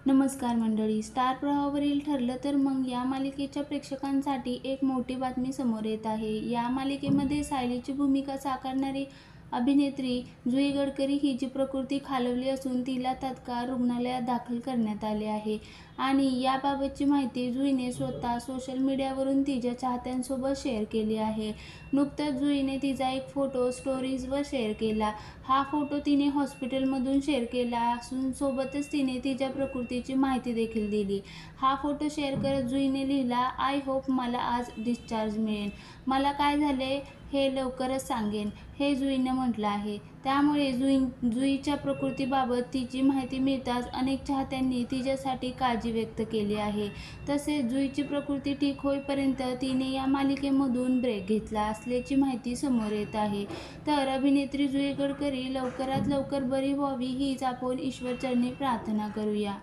नमस्कार मंडळी. स्टार प्रवाहावरील ठरलं तर मग या मालिकेच्या प्रेक्षकांसाठी एक मोठी बातमी समोर येत आहे. या मालिकेमध्ये सायलीची भूमिका साकारणारी अभिनेत्री जुई गडकरी हिची प्रकृती खालावली असून तिला तात्काळ रुग्णालयात दाखल करण्यात आले आहे. आणि याबाबतची माहिती जुईने स्वतः सोशल मीडियावरून तिच्या चाहत्यांसोबत शेअर केली आहे. नुकताच जुईने तिचा एक फोटो स्टोरीजवर शेअर केला. हा फोटो तिने हॉस्पिटलमधून शेअर केला असून सोबतच तिने तिच्या प्रकृतीची माहिती देखील दिली. हा फोटो शेअर करत जुईने लिहिला, आय होप मला आज डिस्चार्ज मिळेल. मला काय झाले हे लवकरच सांगेन, हे जुईने म्हटलं आहे. त्यामुळे जुईच्या प्रकृतीबाबत तिची माहिती मिळताच अनेक चाहत्यांनी तिच्यासाठी काळजी व्यक्त केली आहे. तसेच जुईची प्रकृती ठीक होईपर्यंत तिने या मालिकेमधून ब्रेक घेतला असल्याची माहिती समोर येत आहे. तर अभिनेत्री जुई गडकरी लवकरात लवकर बरी व्हावी हीच आपण ईश्वरचरणी प्रार्थना करूया.